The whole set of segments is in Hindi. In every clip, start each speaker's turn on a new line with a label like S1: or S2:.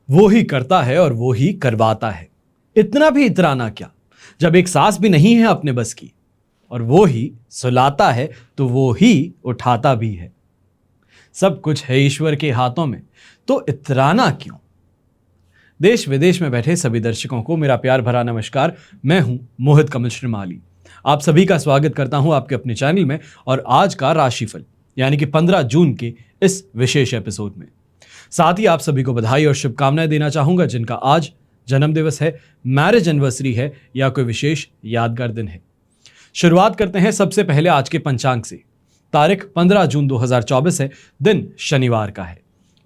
S1: वो ही करता है और वो ही करवाता है। इतना भी इतराना क्या, जब एक सांस भी नहीं है अपने बस की, और वो ही सुलाता है तो वो ही उठाता भी है। सब कुछ है ईश्वर के हाथों में, तो इतराना क्यों। देश विदेश में बैठे सभी दर्शकों को मेरा प्यार भरा नमस्कार। मैं हूं मोहित कमल श्रीमाली। आप सभी का स्वागत करता हूं आपके अपने चैनल में और आज का राशिफल यानी कि 15 जून के इस विशेष एपिसोड में। साथ ही आप सभी को बधाई और शुभकामनाएं देना चाहूंगा जिनका आज जन्म दिवस है, मैरिज एनिवर्सरी है या कोई विशेष यादगार दिन है। शुरुआत करते हैं सबसे पहले आज के पंचांग से। तारीख 15 जून 2024 है, दिन शनिवार का है।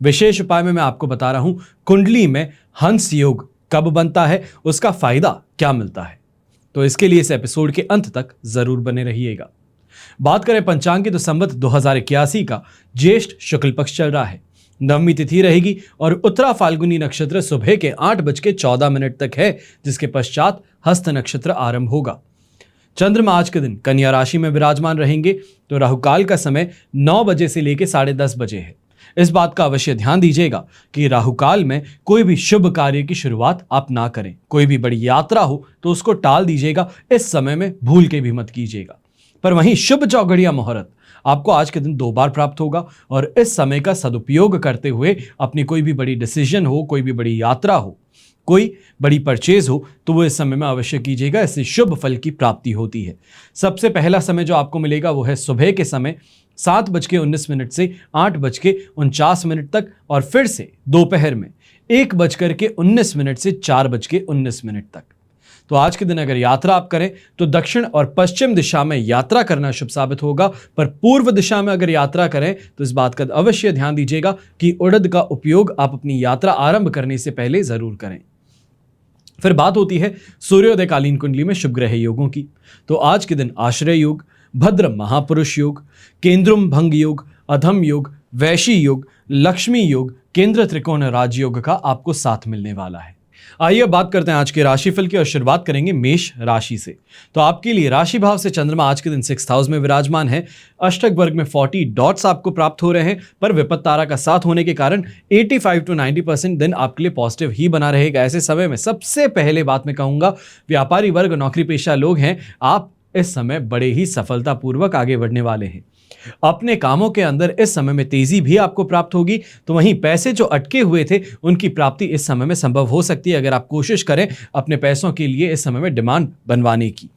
S1: विशेष उपाय में मैं आपको बता रहा हूं कुंडली में हंस योग कब बनता है, उसका फायदा क्या मिलता है, तो इसके लिए इस एपिसोड के अंत तक जरूर बने रहिएगा। बात करें पंचांग की तो संवत 2081 का ज्येष्ठ शुक्ल पक्ष चल रहा है। नवमी तिथि रहेगी और उत्तरा फाल्गुनी नक्षत्र सुबह के 8:14 तक है, जिसके पश्चात हस्त नक्षत्र आरंभ होगा। चंद्रमा आज के दिन कन्या राशि में विराजमान रहेंगे, तो राहुकाल का समय 9 बजे से लेकर 10:30 बजे है। इस बात का अवश्य ध्यान दीजिएगा कि राहुकाल में कोई भी शुभ कार्य की शुरुआत आप ना करें। कोई भी बड़ी यात्रा हो तो उसको टाल दीजिएगा, इस समय में भूल के भी मत कीजिएगा। पर वहीं शुभ चौघड़िया मुहूर्त आपको आज के दिन 2 बार प्राप्त होगा और इस समय का सदुपयोग करते हुए अपनी कोई भी बड़ी डिसीजन हो, कोई भी बड़ी यात्रा हो, कोई बड़ी परचेज हो तो वो इस समय में अवश्य कीजिएगा, इससे शुभ फल की प्राप्ति होती है। सबसे पहला समय जो आपको मिलेगा वो है सुबह के समय 7:19 से 8:49 तक और फिर से दोपहर में 1:19 से 4:19 तक। तो आज के दिन अगर यात्रा आप करें तो दक्षिण और पश्चिम दिशा में यात्रा करना शुभ साबित होगा, पर पूर्व दिशा में अगर यात्रा करें तो इस बात का अवश्य ध्यान दीजिएगा कि उड़द का उपयोग आप अपनी यात्रा आरंभ करने से पहले जरूर करें। फिर बात होती है सूर्योदयकालीन कुंडली में शुभ ग्रह योगों की। तो आज के दिन आश्रय योग, भद्र महापुरुष योग, केंद्रुम भंग योग, अधम योग, वैशी योग, लक्ष्मी योग, केंद्र त्रिकोण राजयोग का आपको साथ मिलने वाला है। आइए बात करते हैं आज के राशिफल की और शुरुआत करेंगे मेष राशि से। तो आपके लिए राशि भाव से चंद्रमा आज के दिन 6th हाउस में विराजमान है। अष्टक वर्ग में 40 डॉट्स आपको प्राप्त हो रहे हैं, पर विपत्त तारा का साथ होने के कारण 85 to 90% दिन आपके लिए पॉजिटिव ही बना रहेगा। ऐसे समय में सबसे पहले बात मैं कहूंगा, व्यापारी वर्ग, नौकरी पेशा लोग हैं, आप इस समय बड़े ही सफलतापूर्वक आगे बढ़ने वाले हैं। अपने कामों के अंदर इस समय में तेजी भी आपको प्राप्त होगी। तो वहीं पैसे जो अटके हुए थे उनकी प्राप्ति इस समय में संभव हो सकती है अगर आप कोशिश करें अपने पैसों के लिए इस समय में डिमांड बनवाने की।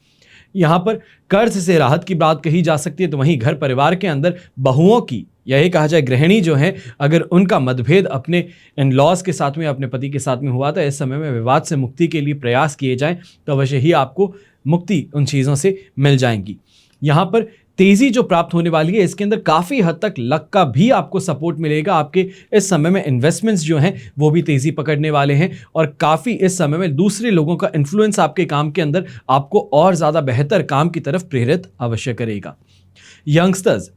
S1: यहां पर कर्ज से राहत की बात कही जा सकती है। तो वहीं घर परिवार के अंदर बहुओं की, यही कहा जाए गृहिणी जो है, अगर उनका मतभेद अपने इन लॉज के साथ में, अपने पति के साथ में हुआ तो इस समय में विवाद से मुक्ति के लिए प्रयास किए जाएं तो अवश्य ही आपको मुक्ति उन चीज़ों से मिल जाएंगी। यहाँ पर तेजी जो प्राप्त होने वाली है इसके अंदर काफ़ी हद तक लक का भी आपको सपोर्ट मिलेगा। आपके इस समय में इन्वेस्टमेंट्स जो हैं वो भी तेजी पकड़ने वाले हैं और काफ़ी इस समय में दूसरे लोगों का इन्फ्लुएंस आपके काम के अंदर आपको और ज़्यादा बेहतर काम की तरफ प्रेरित अवश्य करेगा। यंगस्टर्स,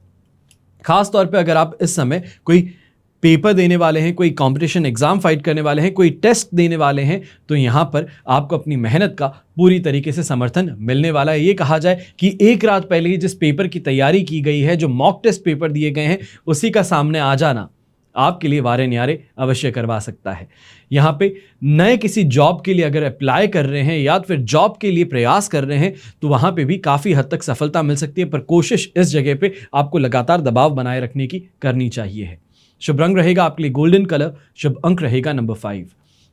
S1: खास तौर पे अगर आप इस समय कोई पेपर देने वाले हैं, कोई कंपटीशन एग्जाम फाइट करने वाले हैं, कोई टेस्ट देने वाले हैं, तो यहाँ पर आपको अपनी मेहनत का पूरी तरीके से समर्थन मिलने वाला है। ये कहा जाए कि एक रात पहले ही जिस पेपर की तैयारी की गई है, जो मॉक टेस्ट पेपर दिए गए हैं, उसी का सामने आ जाना आपके लिए वारे न्यारे अवश्य करवा सकता है। यहाँ पे नए किसी जॉब के लिए अगर अप्लाई कर रहे हैं या फिर जॉब के लिए प्रयास कर रहे हैं तो वहाँ पे भी काफ़ी हद तक सफलता मिल सकती है, पर कोशिश इस जगह पे आपको लगातार दबाव बनाए रखने की करनी चाहिए है। शुभ रंग रहेगा आपके लिए गोल्डन कलर, शुभ अंक रहेगा नंबर 5।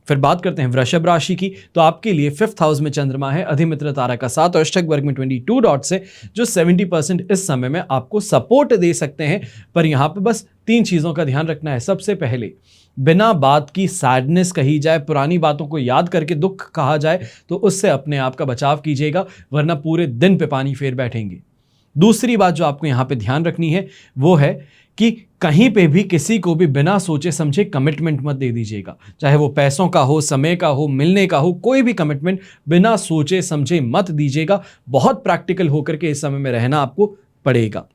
S1: फिर बात करते हैं वृषभ राशि की। तो आपके लिए 5th हाउस में चंद्रमा है, अधिमित्र तारा का साथ और अष्टक वर्ग में 22 डॉट्स है, जो 70% इस समय में आपको सपोर्ट दे सकते हैं। पर यहाँ पे बस 3 चीज़ों का ध्यान रखना है। सबसे पहले, बिना बात की सैडनेस कही जाए, पुरानी बातों को याद करके दुख कहा जाए तो उससे अपने आप का बचाव कीजिएगा, वरना पूरे दिन पे पानी फेर बैठेंगे। दूसरी बात जो आपको यहाँ पे ध्यान रखनी है वो है कि कहीं पे भी किसी को भी बिना सोचे समझे कमिटमेंट मत दे दीजिएगा, चाहे वो पैसों का हो, समय का हो, मिलने का हो, कोई भी कमिटमेंट बिना सोचे समझे मत दीजिएगा। बहुत प्रैक्टिकल होकर के इस समय में रहना आपको पड़ेगा।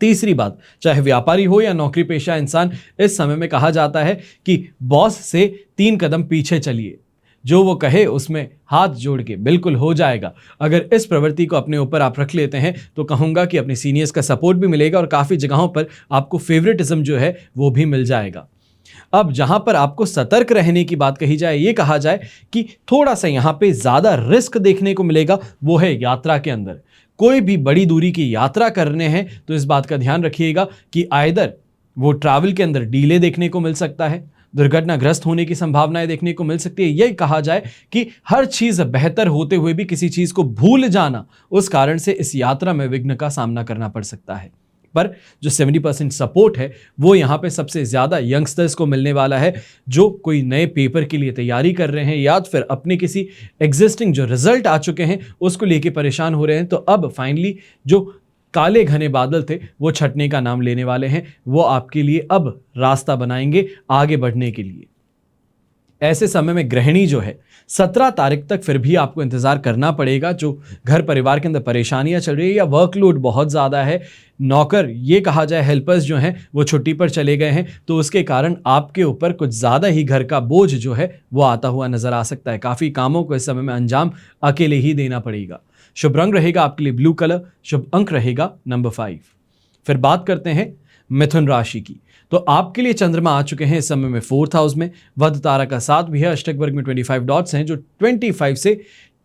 S1: तीसरी बात, चाहे व्यापारी हो या नौकरी पेशा इंसान, इस समय में कहा जाता है कि बॉस से 3 कदम पीछे चलिए, जो वो कहे उसमें हाथ जोड़ के बिल्कुल हो जाएगा। अगर इस प्रवृत्ति को अपने ऊपर आप रख लेते हैं तो कहूँगा कि अपने सीनियर्स का सपोर्ट भी मिलेगा और काफ़ी जगहों पर आपको फेवरेटिज्म जो है वो भी मिल जाएगा। अब जहां पर आपको सतर्क रहने की बात कही जाए, ये कहा जाए कि थोड़ा सा यहां पे ज्यादा रिस्क देखने को मिलेगा, वो है यात्रा के अंदर। कोई भी बड़ी दूरी की यात्रा करने हैं तो इस बात का ध्यान रखिएगा कि आइदर वो ट्रैवल के अंदर डीले देखने को मिल सकता है, दुर्घटनाग्रस्त होने की संभावनाएं देखने को मिल सकती है। यह कहा जाए कि हर चीज बेहतर होते हुए भी किसी चीज को भूल जाना, उस कारण से इस यात्रा में विघ्न का सामना करना पड़ सकता है। पर जो 70% सपोर्ट है वो यहां पे सबसे ज्यादा यंगस्टर्स को मिलने वाला है, जो कोई नए पेपर के लिए तैयारी कर रहे हैं या फिर अपने किसी एग्जिस्टिंग जो रिजल्ट आ चुके हैं उसको लेके परेशान हो रहे हैं। तो अब फाइनली जो काले घने बादल थे वो छटने का नाम लेने वाले हैं, वो आपके लिए अब रास्ता बनाएंगे आगे बढ़ने के लिए। ऐसे समय में गृहिणी जो है 17 तारीख तक फिर भी आपको इंतजार करना पड़ेगा। जो घर परिवार के अंदर परेशानियां चल रही है या वर्कलोड बहुत ज़्यादा है, नौकर ये कहा जाए हेल्पर्स जो हैं वो छुट्टी पर चले गए हैं, तो उसके कारण आपके ऊपर कुछ ज़्यादा ही घर का बोझ जो है वो आता हुआ नजर आ सकता है। काफ़ी कामों को इस समय में अंजाम अकेले ही देना पड़ेगा। शुभ रंग रहेगा आपके लिए ब्लू कलर, शुभ अंक रहेगा नंबर 5। फिर बात करते हैं मिथुन राशि की। तो आपके लिए चंद्रमा आ चुके हैं इस समय में 4th हाउस में, वध तारा का 7 भी है, अष्टक वर्ग में 25 डॉट्स हैं जो 25 से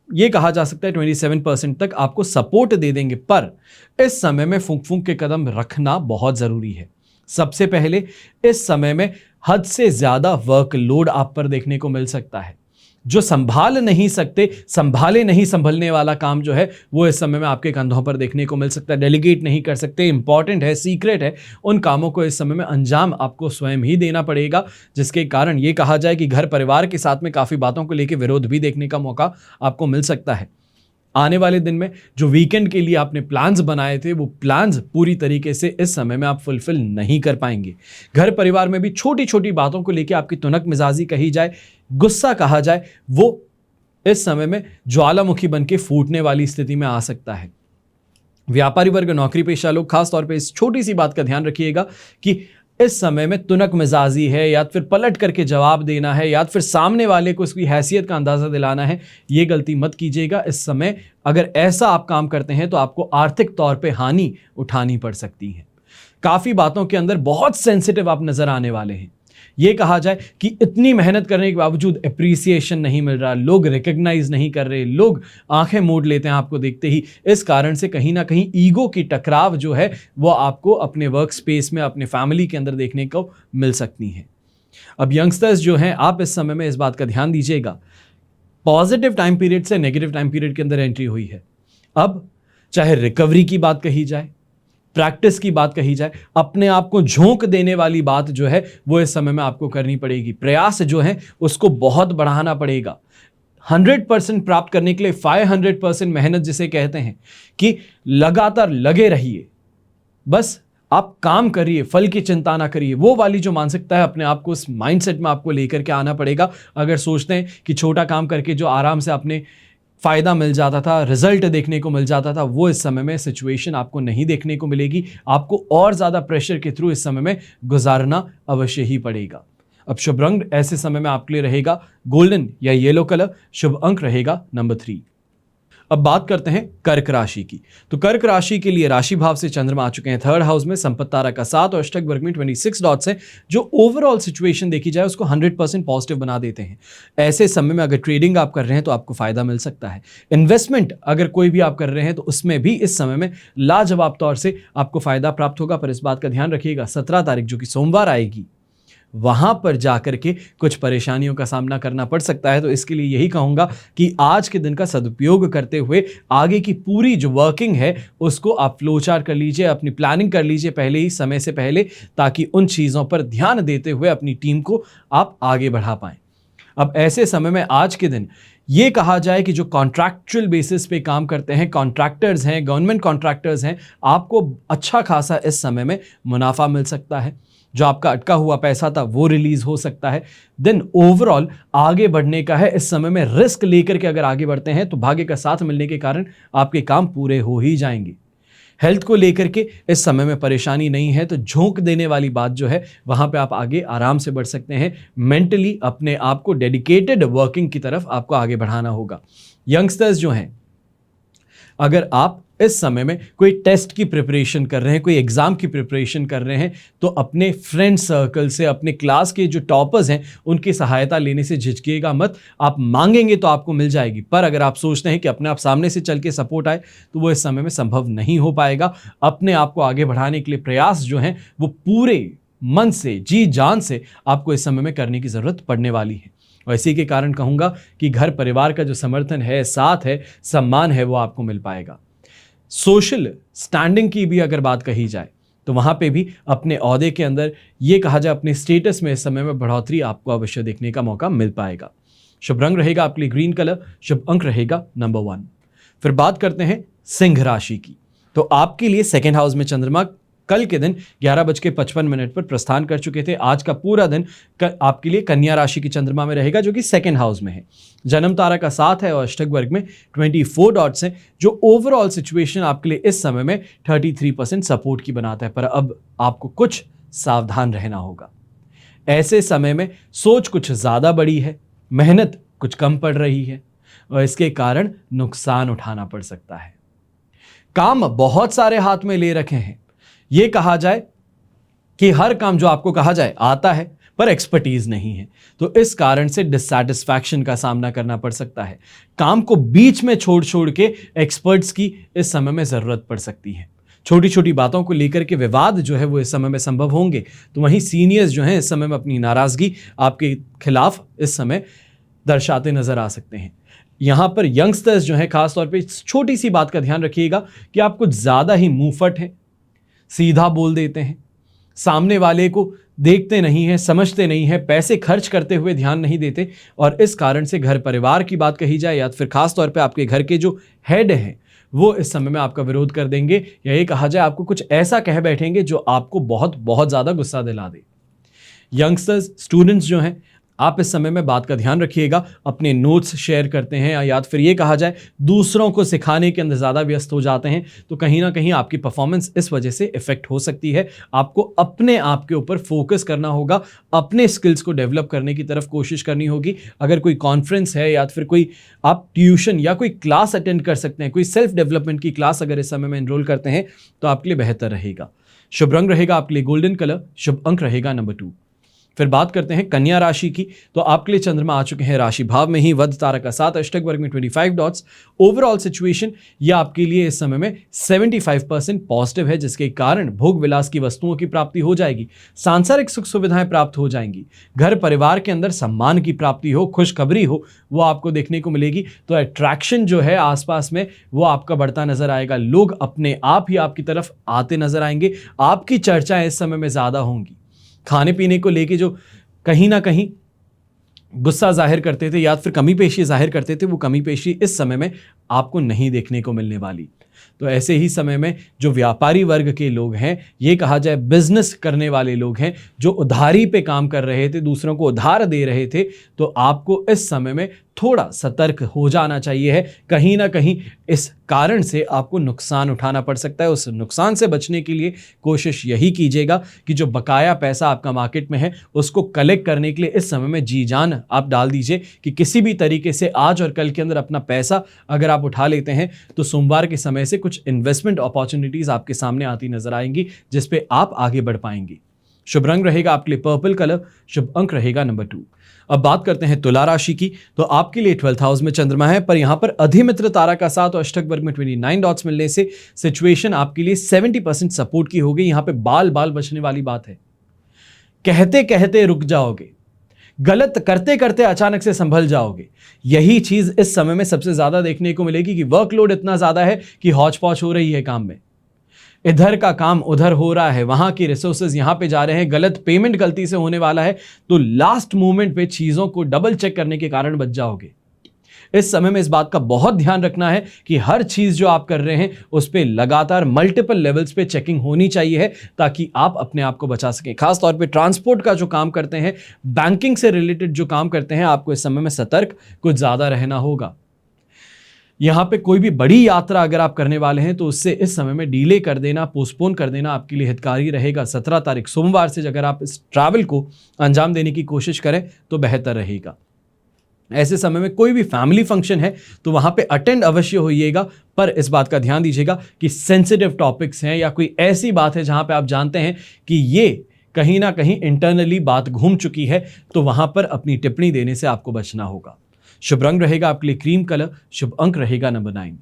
S1: ये कहा जा सकता है 27% तक आपको सपोर्ट दे देंगे। पर इस समय में फूंक फूंक के कदम रखना बहुत जरूरी है। सबसे पहले इस समय में हद से ज्यादा वर्कलोड आप पर देखने को मिल सकता है। जो संभाल नहीं सकते, संभाले नहीं संभलने वाला काम जो है वो इस समय में आपके कंधों पर देखने को मिल सकता है। डेलीगेट नहीं कर सकते, इंपॉर्टेंट है, सीक्रेट है, उन कामों को इस समय में अंजाम आपको स्वयं ही देना पड़ेगा, जिसके कारण ये कहा जाए कि घर परिवार के साथ में काफ़ी बातों को लेकर विरोध भी देखने का मौका आपको मिल सकता है। आने वाले दिन में जो वीकेंड के लिए आपने प्लान्स बनाए थे वो प्लान्स पूरी तरीके से इस समय में आप फुलफिल नहीं कर पाएंगे। घर परिवार में भी छोटी छोटी बातों को लेकर आपकी तुनक मिजाजी कही जाए, गुस्सा कहा जाए, वो इस समय में ज्वालामुखी बन के फूटने वाली स्थिति में आ सकता है। व्यापारी वर्ग, नौकरी पेशा लोग खास तौर पे इस छोटी सी बात का ध्यान रखिएगा कि इस समय में तुनक मिजाजी है या फिर पलट करके जवाब देना है या फिर सामने वाले को उसकी हैसियत का अंदाजा दिलाना है, ये गलती मत कीजिएगा। इस समय अगर ऐसा आप काम करते हैं तो आपको आर्थिक तौर पे हानि उठानी पड़ सकती है। काफी बातों के अंदर बहुत सेंसिटिव आप नजर आने वाले हैं। ये कहा जाए कि इतनी मेहनत करने के बावजूद एप्रिसिएशन नहीं मिल रहा, लोग रिकग्नाइज नहीं कर रहे, लोग आंखें मोड़ लेते हैं आपको देखते ही। इस कारण से कहीं ना कहीं ईगो की टकराव जो है वो आपको अपने वर्क स्पेस में, अपने फैमिली के अंदर देखने को मिल सकती है। अब यंगस्टर्स जो हैं, आप इस समय में इस बात का ध्यान दीजिएगा, पॉजिटिव टाइम पीरियड से नेगेटिव टाइम पीरियड के अंदर एंट्री हुई है। अब चाहे रिकवरी की बात कही जाए, प्रैक्टिस की बात कही जाए, अपने आप को झोंक देने वाली बात जो है वो इस समय में आपको करनी पड़ेगी। प्रयास जो है उसको बहुत बढ़ाना पड़ेगा। 100% प्राप्त करने के लिए 500% मेहनत जिसे कहते हैं, कि लगातार लगे रहिए, बस आप काम करिए, फल की चिंता ना करिए। वो वाली जो मानसिकता है, अपने आप को उस माइंडसेट में आपको लेकर के आना पड़ेगा। अगर सोचते हैं कि छोटा काम करके जो आराम से अपने फायदा मिल जाता था, रिजल्ट देखने को मिल जाता था, वो इस समय में सिचुएशन आपको नहीं देखने को मिलेगी। आपको और ज्यादा प्रेशर के थ्रू इस समय में गुजारना अवश्य ही पड़ेगा। अब शुभ रंग ऐसे समय में आपके लिए रहेगा गोल्डन या येलो कलर, शुभ अंक रहेगा नंबर 3। अब बात करते हैं कर्क राशि की। तो कर्क राशि के लिए राशि भाव से चंद्रमा आ चुके हैं 3rd हाउस में, संपत्ति तारा का 7 और अष्टक वर्ग में 26 डॉट्स हैं, जो ओवरऑल सिचुएशन देखी जाए उसको 100% पॉजिटिव बना देते हैं। ऐसे समय में अगर ट्रेडिंग आप कर रहे हैं तो आपको फायदा मिल सकता है। इन्वेस्टमेंट अगर कोई भी आप कर रहे हैं तो उसमें भी इस समय में लाजवाब तौर से आपको फायदा प्राप्त होगा। पर इस बात का ध्यान रखिएगा, 17 तारीख जो कि सोमवार आएगी, वहां पर जाकर के कुछ परेशानियों का सामना करना पड़ सकता है। तो इसके लिए यही कहूंगा कि आज के दिन का सदुपयोग करते हुए आगे की पूरी जो वर्किंग है उसको आप फ्लोचार्ट कर लीजिए, अपनी प्लानिंग कर लीजिए पहले ही, समय से पहले, ताकि उन चीज़ों पर ध्यान देते हुए अपनी टीम को आप आगे बढ़ा पाएं। अब ऐसे समय में आज के दिन ये कहा जाए कि जो कॉन्ट्रैक्चुअल बेसिस पे काम करते हैं, कॉन्ट्रैक्टर्स हैं, गवर्नमेंट कॉन्ट्रैक्टर्स हैं, आपको अच्छा खासा इस समय में मुनाफा मिल सकता है। जो आपका अटका हुआ पैसा था वो रिलीज हो सकता है। देन ओवरऑल आगे बढ़ने का है। इस समय में रिस्क लेकर के अगर आगे बढ़ते हैं तो भाग्य का साथ मिलने के कारण आपके काम पूरे हो ही जाएंगे। हेल्थ को लेकर के इस समय में परेशानी नहीं है, तो झोंक देने वाली बात जो है वहां पे आप आगे आराम से बढ़ सकते हैं। मेंटली अपने आप को डेडिकेटेड वर्किंग की तरफ आपको आगे बढ़ाना होगा। यंगस्टर्स जो हैं, अगर आप इस समय में कोई टेस्ट की प्रिपरेशन कर रहे हैं, कोई एग्जाम की प्रिपरेशन कर रहे हैं, तो अपने फ्रेंड सर्कल से, अपने क्लास के जो टॉपर्स हैं उनकी सहायता लेने से झिझकिएगा मत। आप मांगेंगे तो आपको मिल जाएगी, पर अगर आप सोचते हैं कि अपने आप सामने से चल के सपोर्ट आए तो वो इस समय में संभव नहीं हो पाएगा। अपने आप को आगे बढ़ाने के लिए प्रयास जो हैं वो पूरे मन से, जी जान से आपको इस समय में करने की जरूरत पड़ने वाली है। और इसी के कारण कहूंगा कि घर परिवार का जो समर्थन है, साथ है, सम्मान है, वो आपको मिल पाएगा। सोशल स्टैंडिंग की भी अगर बात कही जाए तो वहां पे भी अपने ओहदे के अंदर, ये कहा जाए अपने स्टेटस में इस समय में बढ़ोतरी आपको अवश्य देखने का मौका मिल पाएगा। शुभ रंग रहेगा आपके लिए ग्रीन कलर, शुभ अंक रहेगा नंबर 1। फिर बात करते हैं सिंह राशि की। तो आपके लिए सेकेंड हाउस में चंद्रमा कल के दिन 11:55 पर प्रस्थान कर चुके थे। आज का पूरा दिन आपके लिए कन्या राशि की चंद्रमा में रहेगा, जो कि सेकेंड हाउस में है। जन्म तारा का 7 है और अष्टक वर्ग में 24 डॉट्स हैं, जो ओवरऑल सिचुएशन आपके लिए इस समय में 33% सपोर्ट की बनाता है। पर अब आपको कुछ सावधान रहना होगा। ऐसे समय में सोच कुछ ज्यादा बड़ी है, मेहनत कुछ कम पड़ रही है और इसके कारण नुकसान उठाना पड़ सकता है। काम बहुत सारे हाथ में ले रखे हैं, ये कहा जाए कि हर काम जो आपको कहा जाए आता है पर एक्सपर्टीज नहीं है, तो इस कारण से डिससैटिस्फैक्शन का सामना करना पड़ सकता है। काम को बीच में छोड़ छोड़ के एक्सपर्ट्स की इस समय में जरूरत पड़ सकती है। छोटी छोटी बातों को लेकर के विवाद जो है वो इस समय में संभव होंगे, तो वहीं सीनियर्स जो हैं इस समय में अपनी नाराजगी आपके खिलाफ इस समय दर्शाते नजर आ सकते हैं। यहां पर यंगस्टर्स जो हैं खासतौर पे छोटी सी बात का ध्यान रखिएगा कि आप कुछ ज्यादा ही मुंहफट हैं, सीधा बोल देते हैं, सामने वाले को देखते नहीं हैं, समझते नहीं हैं, पैसे खर्च करते हुए ध्यान नहीं देते, और इस कारण से घर परिवार की बात कही जाए या फिर खास तौर पे आपके घर के जो हेड हैं वो इस समय में आपका विरोध कर देंगे, या ये कहा जाए आपको कुछ ऐसा कह बैठेंगे जो आपको बहुत बहुत ज्यादा गुस्सा दिला दे। यंगस्टर्स, स्टूडेंट्स जो हैं, आप इस समय में बात का ध्यान रखिएगा, अपने नोट्स शेयर करते हैं या फिर ये कहा जाए दूसरों को सिखाने के अंदर ज़्यादा व्यस्त हो जाते हैं, तो कहीं ना कहीं आपकी परफॉर्मेंस इस वजह से इफेक्ट हो सकती है। आपको अपने आप के ऊपर फोकस करना होगा, अपने स्किल्स को डेवलप करने की तरफ कोशिश करनी होगी। अगर कोई कॉन्फ्रेंस है या फिर कोई आप ट्यूशन या कोई क्लास अटेंड कर सकते हैं, कोई सेल्फ डेवलपमेंट की क्लास अगर इस समय में एनरोल करते हैं तो आपके लिए बेहतर रहेगा। शुभ रंग रहेगा आपके लिए गोल्डन कलर, शुभ अंक रहेगा नंबर 2। फिर बात करते हैं कन्या राशि की। तो आपके लिए चंद्रमा आ चुके हैं राशि भाव में ही, वध तारा का 7, अष्टक वर्ग में 25 डॉट्स। ओवरऑल सिचुएशन ये आपके लिए इस समय में 75% पॉजिटिव है, जिसके कारण भोग विलास की वस्तुओं की प्राप्ति हो जाएगी, सांसारिक सुख सुविधाएं प्राप्त हो जाएंगी, घर परिवार के अंदर सम्मान की प्राप्ति हो, खुशखबरी हो, वो आपको देखने को मिलेगी। तो अट्रैक्शन जो है आसपास में वो आपका बढ़ता नजर आएगा। लोग अपने आप ही आपकी तरफ आते नजर आएंगे, आपकी चर्चाएं इस समय में ज्यादा होंगी। खाने पीने को लेके जो कहीं ना कहीं गुस्सा जाहिर करते थे या फिर कमी पेशी जाहिर करते थे, वो कमी पेशी इस समय में आपको नहीं देखने को मिलने वाली। तो ऐसे ही समय में जो व्यापारी वर्ग के लोग हैं, ये कहा जाए बिजनेस करने वाले लोग हैं, जो उधारी पे काम कर रहे थे, दूसरों को उधार दे रहे थे, तो आपको इस समय में थोड़ा सतर्क हो जाना चाहिए है। कहीं ना कहीं इस कारण से आपको नुकसान उठाना पड़ सकता है। उस नुकसान से बचने के लिए कोशिश यही कीजिएगा कि जो बकाया पैसा आपका मार्केट में है उसको कलेक्ट करने के लिए इस समय में जी जान आप डाल दीजिए कि किसी भी तरीके से आज और कल के अंदर अपना पैसा अगर आप उठा लेते हैं तो सोमवार के समय से कुछ इन्वेस्टमेंट अपॉर्चुनिटीज आपके सामने आती नजर आएंगी, जिसपे आप आगे बढ़ पाएंगे। शुभ रंग रहेगा आपके लिए पर्पल कलर, शुभ अंक रहेगा नंबर 2। अब बात करते हैं तुला राशि की। तो आपके लिए 12th हाउस में चंद्रमा है, पर यहां पर अधिमित्र तारा का 7 और अष्टक वर्ग में 29 डॉट्स मिलने से सिचुएशन आपके लिए 70% सपोर्ट की हो गई। यहां पे बाल बाल बचने वाली बात है, कहते कहते रुक जाओगे, गलत करते करते अचानक से संभल जाओगे। यही चीज इस समय में सबसे ज्यादा देखने को मिलेगी कि वर्कलोड इतना ज्यादा है कि हौच पौच हो रही है काम में, इधर का काम उधर हो रहा है, वहां की रिसोर्सेज यहां पे जा रहे हैं, गलत पेमेंट गलती से होने वाला है, तो लास्ट मोमेंट पे चीजों को डबल चेक करने के कारण बच जाओगे। इस समय में इस बात का बहुत ध्यान रखना है कि हर चीज जो आप कर रहे हैं उस पे लगातार मल्टीपल लेवल्स पे चेकिंग होनी चाहिए है, ताकि आप अपने आप को बचा सकें। खासतौर पे ट्रांसपोर्ट का जो काम करते हैं, बैंकिंग से रिलेटेड जो काम करते हैं, आपको इस समय में सतर्क कुछ ज्यादा रहना होगा। यहां पे कोई भी बड़ी यात्रा अगर आप करने वाले हैं तो उससे इस समय में डीले कर देना, पोस्टपोन कर देना आपके लिए हितकारी रहेगा। 17 तारीख सोमवार से अगर आप इस ट्रैवल को अंजाम देने की कोशिश करें तो बेहतर रहेगा। ऐसे समय में कोई भी फैमिली फंक्शन है तो वहां पे अटेंड अवश्य होइएगा, पर इस बात का ध्यान दीजिएगा कि सेंसिटिव टॉपिक्स हैं या कोई ऐसी बात है जहां पे आप जानते हैं कि ये कहीं ना कहीं इंटरनली बात घूम चुकी है, तो वहां पर अपनी टिप्पणी देने से आपको बचना होगा। शुभ रंग रहेगा आपके लिए क्रीम कलर, शुभ अंक रहेगा नंबर 9।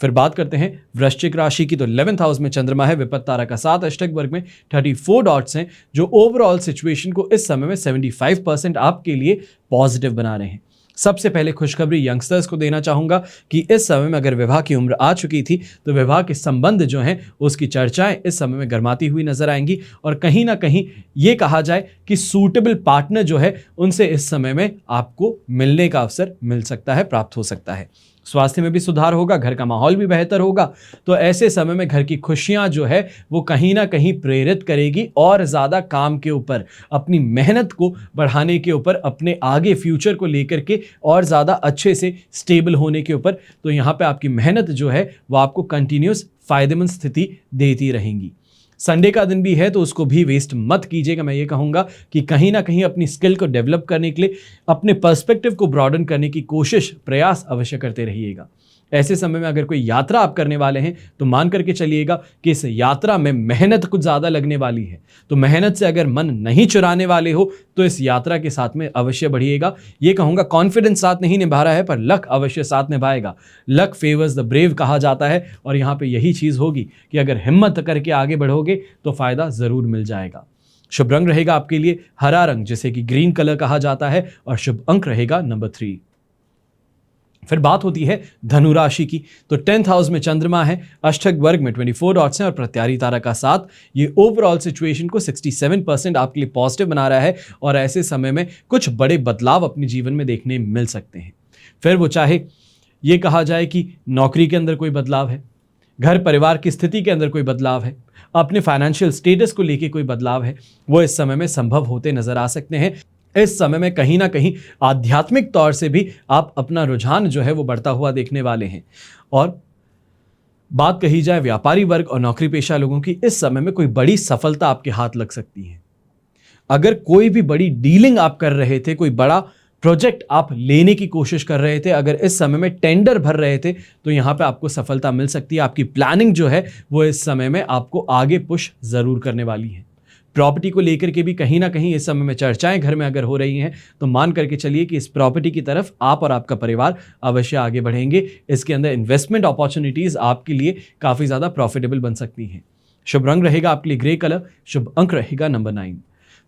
S1: फिर बात करते हैं वृश्चिक राशि की। तो 11th हाउस में चंद्रमा है, विपत्त तारा का 7 अष्टक वर्ग में 34 डॉट्स हैं, जो ओवरऑल सिचुएशन को इस समय में 75% आपके लिए पॉजिटिव बना रहे हैं। सबसे पहले खुशखबरी यंगस्टर्स को देना चाहूंगा कि इस समय में अगर विवाह की उम्र आ चुकी थी तो विवाह के संबंध जो हैं उसकी चर्चाएं इस समय में गर्माती हुई नजर आएंगी, और कहीं ना कहीं ये कहा जाए कि सूटेबल पार्टनर जो है उनसे इस समय में आपको मिलने का अवसर मिल सकता है, प्राप्त हो सकता है। स्वास्थ्य में भी सुधार होगा, घर का माहौल भी बेहतर होगा। तो ऐसे समय में घर की खुशियां जो है वो कहीं ना कहीं प्रेरित करेगी और ज़्यादा काम के ऊपर, अपनी मेहनत को बढ़ाने के ऊपर, अपने आगे फ्यूचर को लेकर के और ज़्यादा अच्छे से स्टेबल होने के ऊपर। तो यहाँ पे आपकी मेहनत जो है वो आपको कंटिन्यूस फायदेमंद स्थिति देती रहेंगी। संडे का दिन भी है तो उसको भी वेस्ट मत कीजिएगा। मैं ये कहूँगा कि कहीं ना कहीं अपनी स्किल को डेवलप करने के लिए, अपने पर्सपेक्टिव को ब्रॉडन करने की कोशिश, प्रयास अवश्य करते रहिएगा। ऐसे समय में अगर कोई यात्रा आप करने वाले हैं तो मान करके चलिएगा कि इस यात्रा में मेहनत कुछ ज़्यादा लगने वाली है। तो मेहनत से अगर मन नहीं चुराने वाले हो तो इस यात्रा के साथ में अवश्य बढ़िएगा। ये कहूँगा कॉन्फिडेंस साथ नहीं निभा रहा है पर लक अवश्य साथ निभाएगा। लक फेवर्स द ब्रेव कहा जाता है, और यहाँ पे यही चीज़ होगी कि अगर हिम्मत करके आगे बढ़ोगे तो फ़ायदा ज़रूर मिल जाएगा। शुभ रंग रहेगा आपके लिए हरा रंग, जिसे कि ग्रीन कलर कहा जाता है, और शुभ अंक रहेगा नंबर 3। फिर बात होती है धनु राशि की। तो 10th हाउस में चंद्रमा है, अष्टक वर्ग में 24 डॉट्स हैं और प्रत्यारी तारा का 7। ये ओवरऑल सिचुएशन को 67% आपके लिए पॉजिटिव बना रहा है, और ऐसे समय में कुछ बड़े बदलाव अपने जीवन में देखने मिल सकते हैं। फिर वो चाहे ये कहा जाए कि नौकरी के अंदर कोई बदलाव है, घर परिवार की स्थिति के अंदर कोई बदलाव है, अपने फाइनेंशियल स्टेटस को लेके कोई बदलाव है, वो इस समय में संभव होते नजर आ सकते हैं। इस समय में कहीं ना कहीं आध्यात्मिक तौर से भी आप अपना रुझान जो है वो बढ़ता हुआ देखने वाले हैं। और बात कही जाए व्यापारी वर्ग और नौकरी पेशा लोगों की, इस समय में कोई बड़ी सफलता आपके हाथ लग सकती है। अगर कोई भी बड़ी डीलिंग आप कर रहे थे, कोई बड़ा प्रोजेक्ट आप लेने की कोशिश कर रहे थे, अगर इस समय में टेंडर भर रहे थे तो यहाँ पे आपको सफलता मिल सकती है। आपकी प्लानिंग जो है वो इस समय में आपको आगे पुश जरूर करने वाली है। प्रॉपर्टी को लेकर के भी कहीं ना कहीं इस समय में चर्चाएं घर में अगर हो रही हैं तो मान करके चलिए कि इस प्रॉपर्टी की तरफ आप और आपका परिवार अवश्य आगे बढ़ेंगे। इसके अंदर इन्वेस्टमेंट अपॉर्चुनिटीज आपके लिए काफ़ी ज़्यादा प्रॉफिटेबल बन सकती हैं। शुभ रंग रहेगा आपके लिए ग्रे कलर, शुभ अंक रहेगा नंबर 9।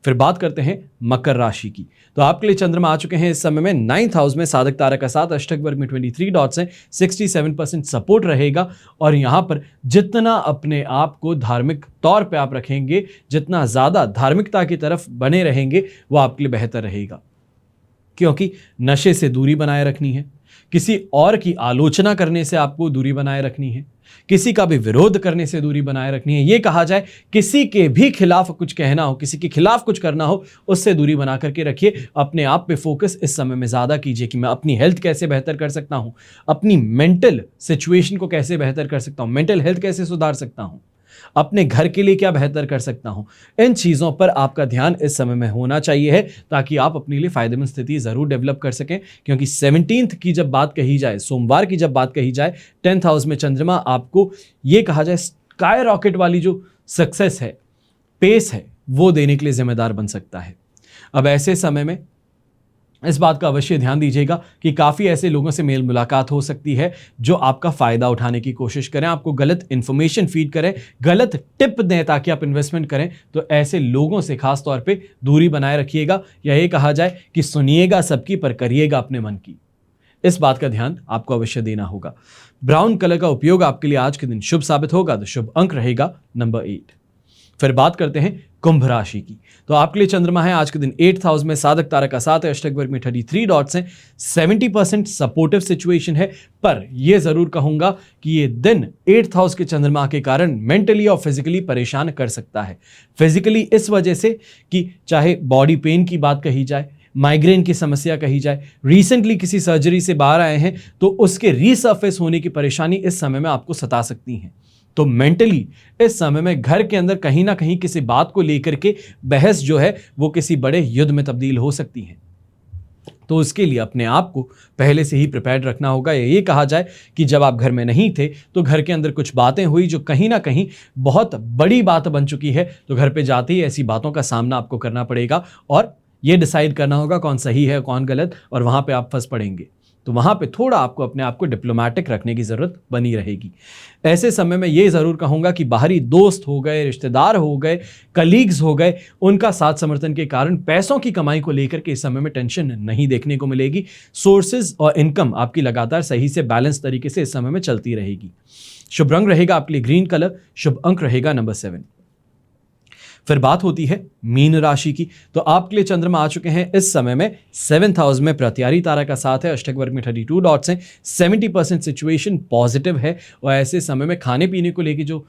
S1: फिर बात करते हैं मकर राशि की। तो आपके लिए चंद्रमा आ चुके हैं इस समय में 9th हाउस में, साधक तारा का 7 अष्टक वर्ग में 23 डॉट्स हैं, 67% सपोर्ट रहेगा। और यहाँ पर जितना अपने आप को धार्मिक तौर पे आप रखेंगे, जितना ज़्यादा धार्मिकता की तरफ बने रहेंगे, वो आपके लिए बेहतर रहेगा। क्योंकि नशे से दूरी बनाए रखनी है, किसी और की आलोचना करने से आपको दूरी बनाए रखनी है, किसी का भी विरोध करने से दूरी बनाए रखनी है। ये कहा जाए किसी के भी खिलाफ कुछ कहना हो, किसी के खिलाफ कुछ करना हो, उससे दूरी बना करके रखिए। अपने आप पे फोकस इस समय में ज़्यादा कीजिए कि मैं अपनी हेल्थ कैसे बेहतर कर सकता हूँ, अपनी मेंटल सिचुएशन को कैसे बेहतर कर सकता हूँ, मेंटल हेल्थ कैसे सुधार सकता हूँ, अपने घर के लिए क्या बेहतर कर सकता हूं। इन चीज़ों पर आपका ध्यान इस समय में होना चाहिए है, ताकि आप अपने लिए फायदेमंद स्थिति ज़रूर डेवलप कर सकें। क्योंकि 17th की जब बात कही जाए, सोमवार की जब बात कही जाए, 10th हाउस में चंद्रमा आपको ये कहा जाए स्काई रॉकेट वाली जो सक्सेस है, पेस है, वो देने के लिए जिम्मेदार बन सकता है। अब ऐसे समय में इस बात का अवश्य ध्यान दीजिएगा कि काफ़ी ऐसे लोगों से मेल मुलाकात हो सकती है जो आपका फ़ायदा उठाने की कोशिश करें, आपको गलत इन्फॉर्मेशन फीड करें, गलत टिप दें ताकि आप इन्वेस्टमेंट करें। तो ऐसे लोगों से खास तौर पे दूरी बनाए रखिएगा, या ये कहा जाए कि सुनिएगा सबकी पर करिएगा अपने मन की। इस बात का ध्यान आपको अवश्य देना होगा। ब्राउन कलर का उपयोग आपके लिए आज के दिन शुभ साबित होगा, तो शुभ अंक रहेगा नंबर 8। फिर बात करते हैं कुंभ राशि की। तो आपके लिए चंद्रमा है आज के दिन 8th हाउस में, साधक तारा का 7 है, अष्टक वर्ग में 33 डॉट्स हैं, 70% सपोर्टिव सिचुएशन है। पर यह जरूर कहूंगा कि ये दिन 8th हाउस के चंद्रमा के कारण मेंटली और फिजिकली परेशान कर सकता है। फिजिकली इस वजह से कि चाहे बॉडी पेन की बात कही जाए, माइग्रेन की समस्या कही जाए, रिसेंटली किसी सर्जरी से बाहर आए हैं तो उसके रीसर्फेस होने की परेशानी इस समय में आपको सता सकती है। तो मेंटली इस समय में घर के अंदर कहीं ना कहीं किसी बात को लेकर के बहस जो है वो किसी बड़े युद्ध में तब्दील हो सकती है। तो उसके लिए अपने आप को पहले से ही प्रिपेयर्ड रखना होगा। ये कहा जाए कि जब आप घर में नहीं थे तो घर के अंदर कुछ बातें हुई जो कहीं ना कहीं बहुत बड़ी बात बन चुकी है, तो घर पे जाते ही ऐसी बातों का सामना आपको करना पड़ेगा और ये डिसाइड करना होगा कौन सही है कौन गलत, और वहाँ पे आप फंस पड़ेंगे। तो वहाँ पे थोड़ा आपको अपने आप को डिप्लोमेटिक रखने की ज़रूरत बनी रहेगी। ऐसे समय में ये ज़रूर कहूँगा कि बाहरी दोस्त हो गए, रिश्तेदार हो गए, कलीग्स हो गए, उनका साथ समर्थन के कारण पैसों की कमाई को लेकर के इस समय में टेंशन नहीं देखने को मिलेगी। सोर्सेज और इनकम आपकी लगातार सही से बैलेंस तरीके से इस समय में चलती रहेगी। शुभ रंग रहेगा आपके लिए ग्रीन कलर, शुभ अंक रहेगा नंबर 7। फिर बात होती है मीन राशि की। तो आपके लिए चंद्रमा आ चुके हैं इस समय में 7th हाउस में, प्रत्यारी तारा का साथ है, अष्टक वर्ग में 32 डॉट्स हैं, 70% सिचुएशन पॉजिटिव है। और ऐसे समय में खाने पीने को लेकर जो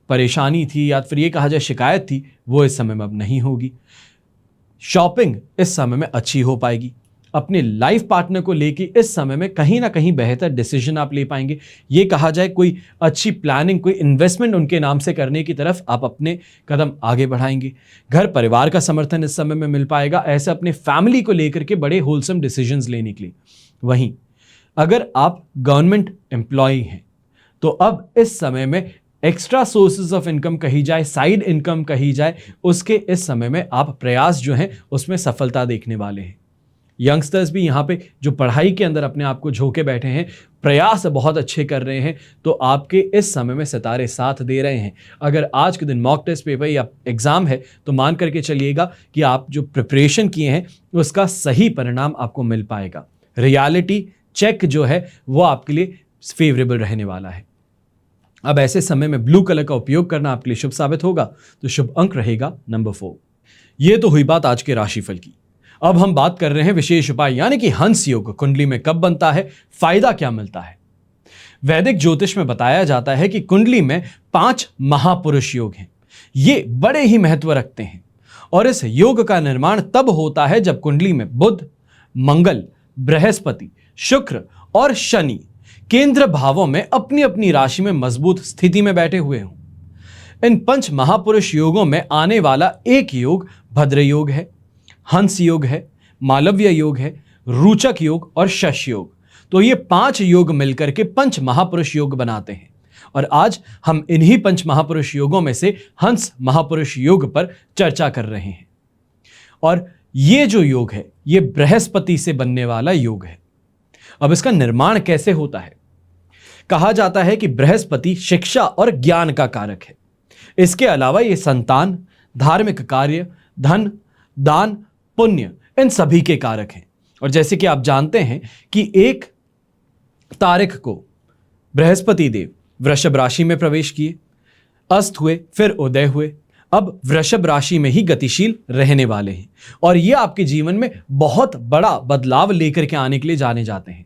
S1: परेशानी थी या फिर ये कहा जाए शिकायत थी, वो इस समय में अब नहीं होगी। शॉपिंग इस समय में अच्छी हो पाएगी। अपने लाइफ पार्टनर को लेके इस समय में कहीं ना कहीं बेहतर डिसीजन आप ले पाएंगे। ये कहा जाए कोई अच्छी प्लानिंग, कोई इन्वेस्टमेंट उनके नाम से करने की तरफ आप अपने कदम आगे बढ़ाएंगे। घर परिवार का समर्थन इस समय में मिल पाएगा, ऐसे अपने फैमिली को लेकर के बड़े होलसम डिसीजंस लेने के लिए। वहीं अगर आप गवर्नमेंट एम्प्लॉय हैं तो अब इस समय में एक्स्ट्रा सोर्सेज ऑफ इनकम कही जाए, साइड इनकम कही जाए, उसके इस समय में आप प्रयास जो हैं उसमें सफलता देखने वाले हैं। यंगस्टर्स भी यहाँ पे जो पढ़ाई के अंदर अपने आप को झोंके बैठे हैं, प्रयास बहुत अच्छे कर रहे हैं, तो आपके इस समय में सितारे साथ दे रहे हैं। अगर आज के दिन मॉक टेस्ट पेपर या एग्जाम है तो मान करके चलिएगा कि आप जो प्रिपरेशन किए हैं उसका सही परिणाम आपको मिल पाएगा। रियलिटी चेक जो है वो आपके लिए फेवरेबल रहने वाला है। अब ऐसे समय में ब्लू कलर का उपयोग करना आपके लिए शुभ साबित होगा, तो शुभ अंक रहेगा नंबर 4। ये तो हुई बात आज के राशिफल की। अब हम बात कर रहे हैं विशेष उपाय, यानी कि हंस योग कुंडली में कब बनता है, फायदा क्या मिलता है। वैदिक ज्योतिष में बताया जाता है कि कुंडली में 5 महापुरुष योग हैं। ये बड़े ही महत्व रखते हैं और इस योग का निर्माण तब होता है जब कुंडली में बुध, मंगल, बृहस्पति, शुक्र और शनि केंद्र भावों में अपनी अपनी राशि में मजबूत स्थिति में बैठे हुए हों। इन 5 महापुरुष योगों में आने वाला एक योग भद्र योग है, हंस योग है, मालव्य योग है, रूचक योग और शश योग। तो ये 5 योग मिलकर के 5 महापुरुष योग बनाते हैं और आज हम इन्हीं 5 महापुरुष योगों में से हंस महापुरुष योग पर चर्चा कर रहे हैं। और ये जो योग है ये बृहस्पति से बनने वाला योग है। अब इसका निर्माण कैसे होता है? कहा जाता है कि बृहस्पति शिक्षा और ज्ञान का कारक है। इसके अलावा ये संतान, धार्मिक कार्य, धन, दान, पुण्य, इन सभी के कारक हैं। और जैसे कि आप जानते हैं कि 1 तारीख को बृहस्पति देव वृषभ राशि में प्रवेश किए, अस्त हुए, फिर उदय हुए, अब वृषभ राशि में ही गतिशील रहने वाले हैं और ये आपके जीवन में बहुत बड़ा बदलाव लेकर के आने के लिए जाने जाते हैं।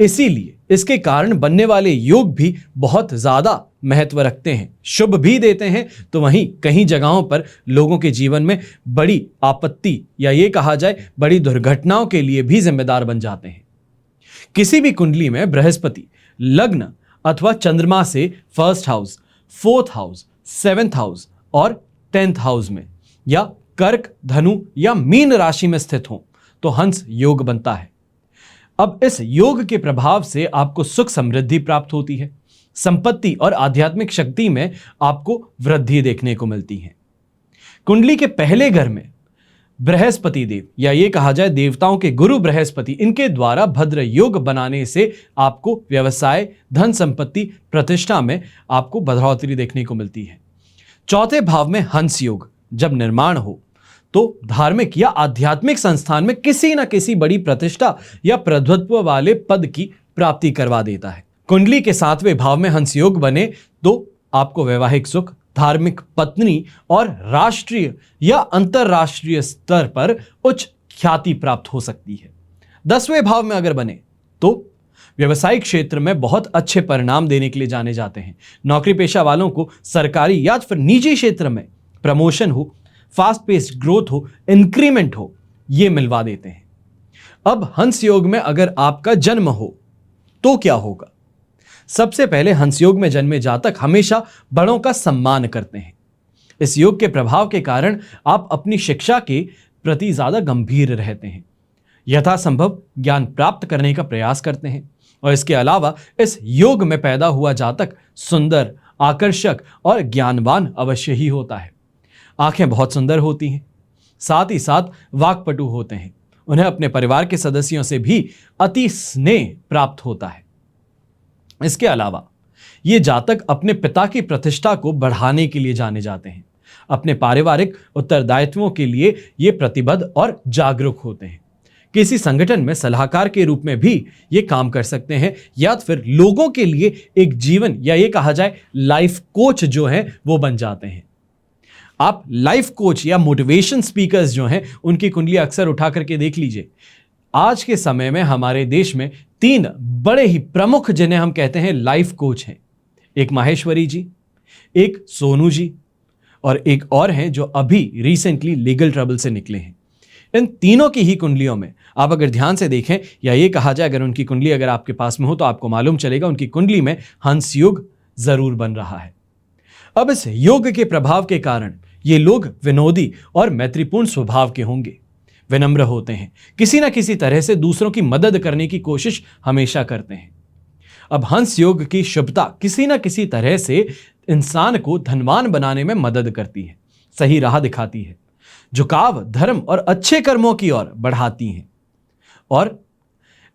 S1: इसीलिए इसके कारण बनने वाले योग भी बहुत ज्यादा महत्व रखते हैं, शुभ भी देते हैं, तो वहीं कई जगहों पर लोगों के जीवन में बड़ी आपत्ति या ये कहा जाए बड़ी दुर्घटनाओं के लिए भी जिम्मेदार बन जाते हैं। किसी भी कुंडली में बृहस्पति लग्न अथवा चंद्रमा से 1st house, 4th house, 7th house और 10th हाउस में या कर्क, धनु या मीन राशि में स्थित हो तो हंस योग बनता है। अब इस योग के प्रभाव से आपको सुख समृद्धि प्राप्त होती है, संपत्ति और आध्यात्मिक शक्ति में आपको वृद्धि देखने को मिलती है। कुंडली के पहले घर में बृहस्पति देव या ये कहा जाए देवताओं के गुरु बृहस्पति, इनके द्वारा भद्र योग बनाने से आपको व्यवसाय, धन संपत्ति, प्रतिष्ठा में आपको बढ़ोतरी देखने को मिलती है। 4थे भाव में हंस योग जब निर्माण हो तो धार्मिक या आध्यात्मिक संस्थान में किसी न किसी बड़ी प्रतिष्ठा या प्रभुत्व वाले पद की प्राप्ति करवा देता है। कुंडली के 7वें भाव में हंस योग बने तो आपको वैवाहिक सुख, धार्मिक पत्नी और राष्ट्रीय या अंतरराष्ट्रीय स्तर पर उच्च ख्याति प्राप्त हो सकती है। 10वें भाव में अगर बने तो व्यवसायिक क्षेत्र में बहुत अच्छे परिणाम देने के लिए जाने जाते हैं। नौकरी पेशा वालों को सरकारी या फिर निजी क्षेत्र में प्रमोशन हो, फास्ट पेस्ड ग्रोथ हो, इंक्रीमेंट हो, ये मिलवा देते हैं। अब हंस योग में अगर आपका जन्म हो तो क्या होगा? सबसे पहले हंस योग में जन्मे जातक हमेशा बड़ों का सम्मान करते हैं। इस योग के प्रभाव के कारण आप अपनी शिक्षा के प्रति ज्यादा गंभीर रहते हैं। यथासंभव ज्ञान प्राप्त करने का प्रयास करते हैं। और इसके अलावा इस योग में पैदा हुआ जातक सुंदर, आकर्षक और ज्ञानवान अवश्य ही होता है। आंखें बहुत सुंदर होती हैं, साथ ही साथ वाक्पटु होते हैं। उन्हें अपने परिवार के सदस्यों से भी अति स्नेह प्राप्त होता है। इसके अलावा ये जातक अपने पिता की प्रतिष्ठा को बढ़ाने के लिए जाने जाते हैं। अपने पारिवारिक उत्तरदायित्वों के लिए ये प्रतिबद्ध और जागरूक होते हैं। किसी संगठन में सलाहकार के रूप में भी ये काम कर सकते हैं, या फिर लोगों के लिए एक जीवन या ये कहा जाए लाइफ कोच जो है वो बन जाते हैं। आप लाइफ कोच या मोटिवेशन स्पीकर्स जो हैं उनकी कुंडली अक्सर उठा करके देख लीजिए। आज के समय में हमारे देश में 3 बड़े ही प्रमुख जिन्हें हम कहते हैं लाइफ कोच हैं। एक माहेश्वरी जी, एक सोनू जी और एक और हैं जो अभी रिसेंटली लीगल ट्रबल से निकले हैं। इन तीनों की ही कुंडलियों में आप अगर ध्यान से देखें, या ये कहा जाए अगर उनकी कुंडली अगर आपके पास में हो तो आपको मालूम चलेगा उनकी कुंडली में हंस योग जरूर बन रहा है। अब इस योग के प्रभाव के कारण ये लोग विनोदी और मैत्रीपूर्ण स्वभाव के होंगे, विनम्र होते हैं, किसी ना किसी तरह से दूसरों की मदद करने की कोशिश हमेशा करते हैं। अब हंस योग की शुभता किसी ना किसी तरह से इंसान को धनवान बनाने में मदद करती है, सही राह दिखाती है, झुकाव धर्म और अच्छे कर्मों की ओर बढ़ाती हैं। और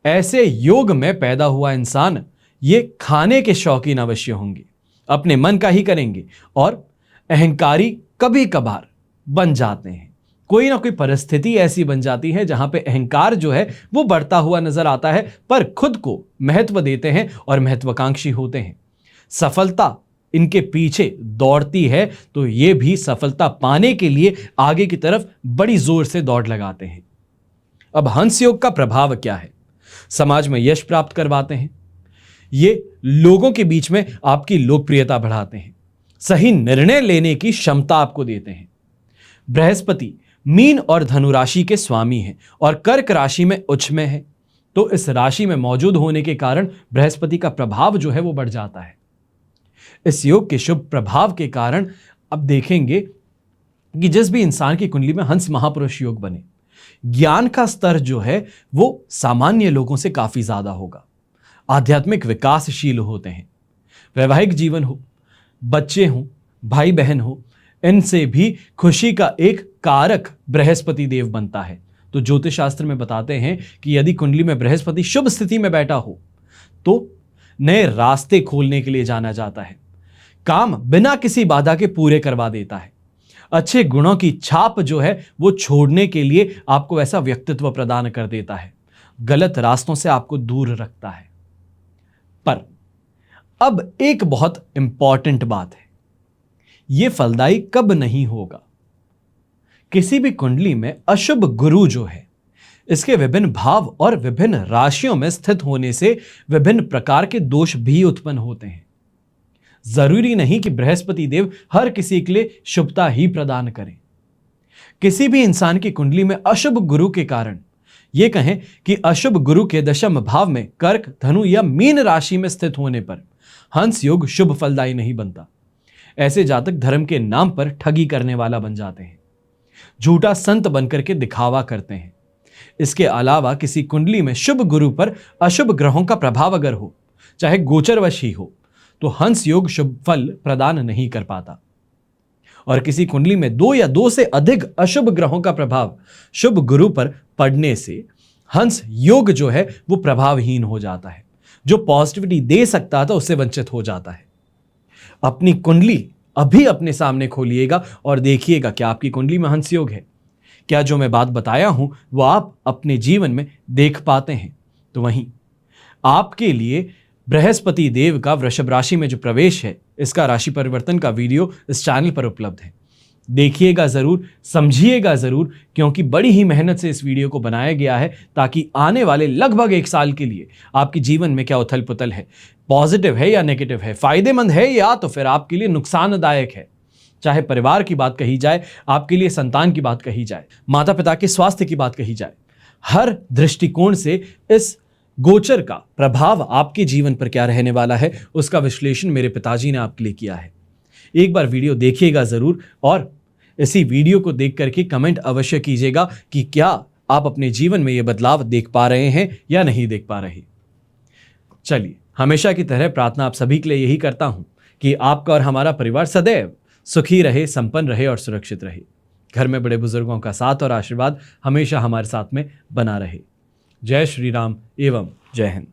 S1: ऐसे योग में पैदा हुआ इंसान ये खाने के शौकीन अवश्य होंगे, अपने मन का ही करेंगे और अहंकारी कभी कभार बन जाते हैं। कोई ना कोई परिस्थिति ऐसी बन जाती है जहां पे अहंकार जो है वो बढ़ता हुआ नजर आता है, पर खुद को महत्व देते हैं और महत्वाकांक्षी होते हैं। सफलता इनके पीछे दौड़ती है तो ये भी सफलता पाने के लिए आगे की तरफ बड़ी जोर से दौड़ लगाते हैं। अब हंस योग का प्रभाव क्या है? समाज में यश प्राप्त करवाते हैं, ये लोगों के बीच में आपकी लोकप्रियता बढ़ाते हैं, सही निर्णय लेने की क्षमता आपको देते हैं। बृहस्पति मीन और धनु राशि के स्वामी हैं और कर्क राशि में उच्च में है, तो इस राशि में मौजूद होने के कारण बृहस्पति का प्रभाव जो है वो बढ़ जाता है। इस योग के शुभ प्रभाव के कारण अब देखेंगे कि जिस भी इंसान की कुंडली में हंस महापुरुष योग बने, ज्ञान का स्तर जो है वो सामान्य लोगों से काफी ज्यादा होगा, आध्यात्मिक विकासशील होते हैं। वैवाहिक जीवन हो, बच्चे हों, भाई बहन हो, इनसे भी खुशी का एक कारक बृहस्पति देव बनता है। तो ज्योतिष शास्त्र में बताते हैं कि यदि कुंडली में बृहस्पति शुभ स्थिति में बैठा हो तो नए रास्ते खोलने के लिए जाना जाता है, काम बिना किसी बाधा के पूरे करवा देता है, अच्छे गुणों की छाप जो है वो छोड़ने के लिए आपको ऐसा व्यक्तित्व प्रदान कर देता है, गलत रास्तों से आपको दूर रखता है। पर अब एक बहुत इंपॉर्टेंट बात है, यह फलदायी कब नहीं होगा? किसी भी कुंडली में अशुभ गुरु जो है इसके विभिन्न भाव और विभिन्न राशियों में स्थित होने से विभिन्न प्रकार के दोष भी उत्पन्न होते हैं। जरूरी नहीं कि बृहस्पति देव हर किसी के लिए शुभता ही प्रदान करें। किसी भी इंसान की कुंडली में अशुभ गुरु के कारण, यह कहें कि अशुभ गुरु के दशम भाव में कर्क, धनु या मीन राशि में स्थित होने पर हंस योग शुभ फलदायी नहीं बनता। ऐसे जातक धर्म के नाम पर ठगी करने वाला बन जाते हैं, झूठा संत बनकर के दिखावा करते हैं। इसके अलावा किसी कुंडली में शुभ गुरु पर अशुभ ग्रहों का प्रभाव अगर हो, चाहे गोचरवश ही हो, तो हंस योग शुभ फल प्रदान नहीं कर पाता। और किसी कुंडली में 2 या 2 से अधिक अशुभ ग्रहों का प्रभाव शुभ गुरु पर पड़ने से हंस योग जो है वो प्रभावहीन हो जाता है, जो पॉजिटिविटी दे सकता था उससे वंचित हो जाता है। अपनी कुंडली अभी अपने सामने खोलिएगा और देखिएगा क्या आपकी कुंडली में हंस योग है, क्या जो मैं बात बताया हूं वो आप अपने जीवन में देख पाते हैं। तो वहीं आपके लिए बृहस्पति देव का वृषभ राशि में जो प्रवेश है, इसका राशि परिवर्तन का वीडियो इस चैनल पर उपलब्ध है, देखिएगा जरूर, समझिएगा जरूर, क्योंकि बड़ी ही मेहनत से इस वीडियो को बनाया गया है ताकि आने वाले लगभग 1 साल के लिए आपके जीवन में क्या उथल पुथल है, पॉजिटिव है या नेगेटिव है, फायदेमंद है या तो फिर आपके लिए नुकसानदायक है, चाहे परिवार की बात कही जाए, आपके लिए संतान की बात कही जाए, माता पिता के स्वास्थ्य की बात कही जाए, हर दृष्टिकोण से इस गोचर का प्रभाव आपके जीवन पर क्या रहने वाला है उसका विश्लेषण मेरे पिताजी ने आपके लिए किया है। एक बार वीडियो देखिएगा जरूर और इसी वीडियो को देख करके कमेंट अवश्य कीजिएगा कि क्या आप अपने जीवन में ये बदलाव देख पा रहे हैं या नहीं देख पा रहे। चलिए, हमेशा की तरह प्रार्थना आप सभी के लिए यही करता हूं कि आपका और हमारा परिवार सदैव सुखी रहे, संपन्न रहे और सुरक्षित रहे। घर में बड़े बुजुर्गों का साथ और आशीर्वाद हमेशा हमारे साथ में बना रहे। जय श्री राम एवं जय हिंद।